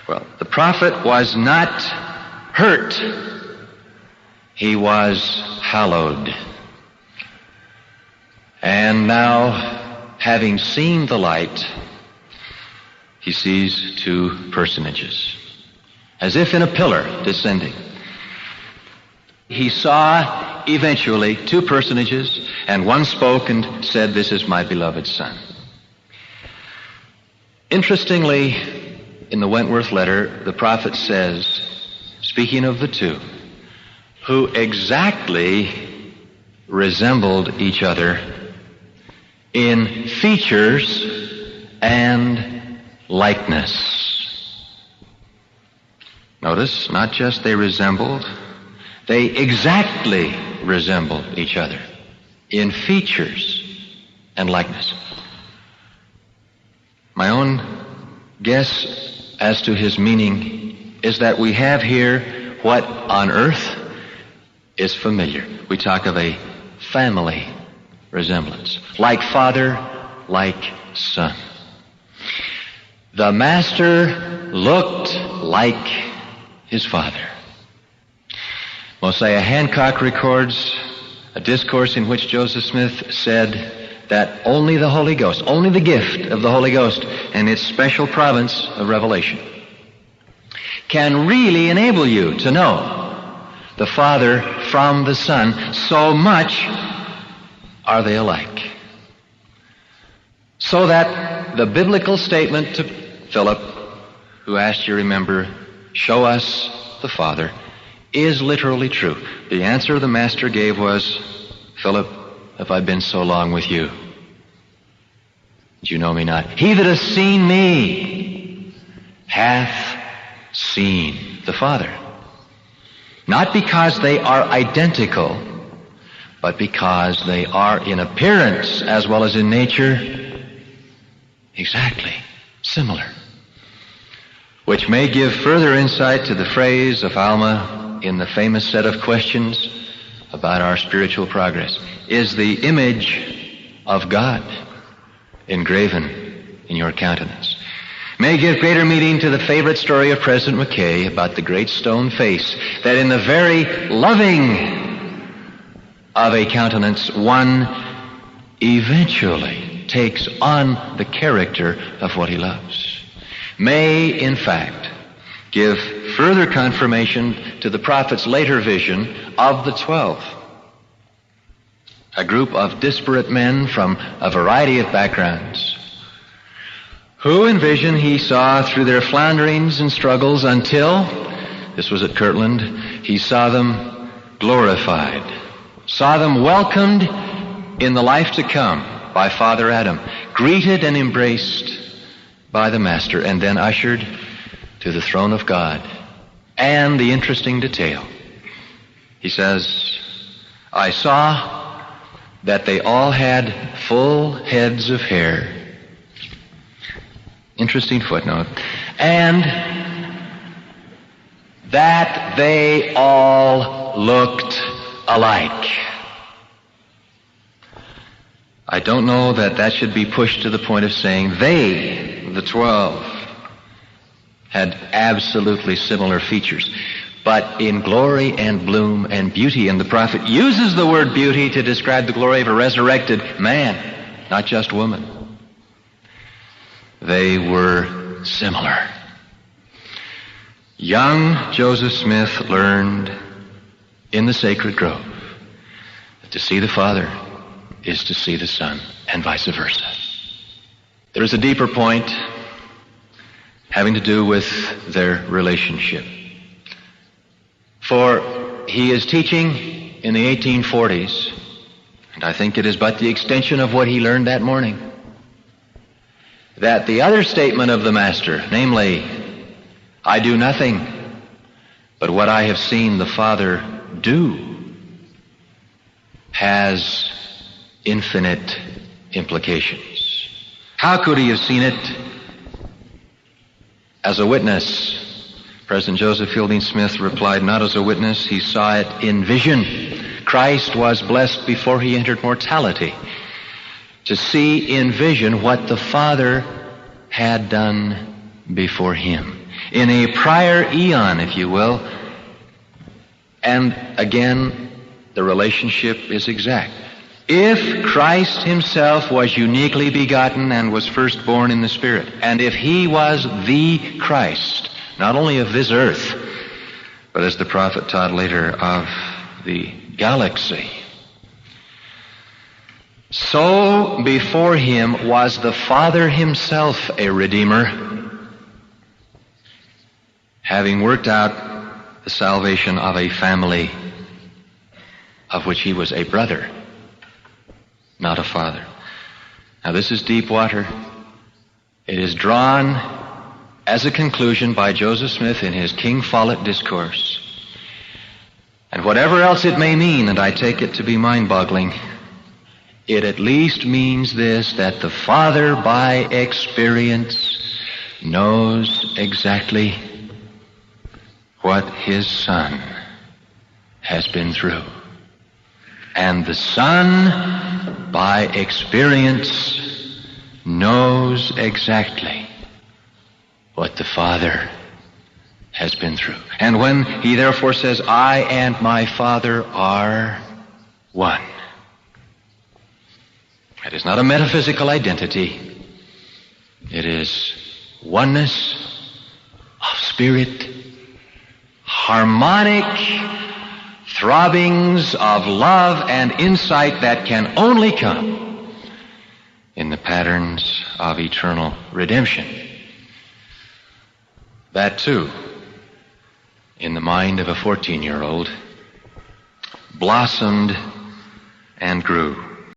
Well, the prophet was not hurt. He was hallowed. And now, having seen the light, he sees two personages, as if in a pillar descending. He saw eventually two personages, and one spoke and said, "This is my beloved Son." Interestingly, in the Wentworth letter, the prophet says, speaking of the two, who exactly resembled each other in features and likeness. Notice, not just they resembled, they exactly resembled each other in features and likeness. My own guess as to his meaning is that we have here what on earth is familiar. We talk of a family resemblance, like father, like son. The master looked like his father. Mosiah Hancock records a discourse in which Joseph Smith said that only the Holy Ghost, only the gift of the Holy Ghost and its special province of revelation can really enable you to know the Father from the Son. So much are they alike. So that the biblical statement to Philip, who asked you, remember, show us the Father, is literally true. The answer the Master gave was, Philip, have I been so long with you? Do you know me not? He that has seen me hath seen the Father. Not because they are identical, but because they are in appearance as well as in nature exactly similar. Which may give further insight to the phrase of Alma in the famous set of questions about our spiritual progress. Is the image of God engraven in your countenance? May give greater meaning to the favorite story of President McKay about the great stone face, that in the very loving of a countenance, one eventually takes on the character of what he loves. May, in fact, give further confirmation to the prophet's later vision of the 12. A group of disparate men from a variety of backgrounds, who in vision he saw through their flounderings and struggles until, this was at Kirtland, he saw them glorified, saw them welcomed in the life to come by Father Adam, greeted and embraced by the Master, and then ushered to the throne of God. And the interesting detail, he says, I saw that they all had full heads of hair. Interesting footnote. And that they all looked alike. I don't know that that should be pushed to the point of saying they, the 12, had absolutely similar features, but in glory and bloom and beauty. And the prophet uses the word beauty to describe the glory of a resurrected man, not just woman. They were similar. Young Joseph Smith learned in the sacred grove that to see the Father is to see the Son, and vice versa. There is a deeper point having to do with their relationship. For he is teaching in the 1840s, and I think it is but the extension of what he learned that morning, that the other statement of the Master, namely, I do nothing but what I have seen the Father do, has infinite implications. How could he have seen it? As a witness. President Joseph Fielding Smith replied, not as a witness, he saw it in vision. Christ was blessed before he entered mortality to see in vision what the Father had done before him. In a prior eon, if you will. And again, the relationship is exact. If Christ himself was uniquely begotten and was firstborn in the Spirit, and if he was the Christ, not only of this earth, but as the prophet taught later, of the galaxy, so before him was the Father himself a Redeemer, having worked out the salvation of a family of which he was a brother, not a father. Now this is deep water. It is drawn as a conclusion by Joseph Smith in his King Follett discourse. And whatever else it may mean, and I take it to be mind-boggling, it at least means this, that the Father by experience knows exactly what his Son has been through. And the Son by experience knows exactly what the Father has been through. And when he therefore says, I and my Father are one, it is not a metaphysical identity. It is oneness of spirit, harmonic throbbings of love and insight that can only come in the patterns of eternal redemption. That too, in the mind of a 14-year-old, blossomed and grew.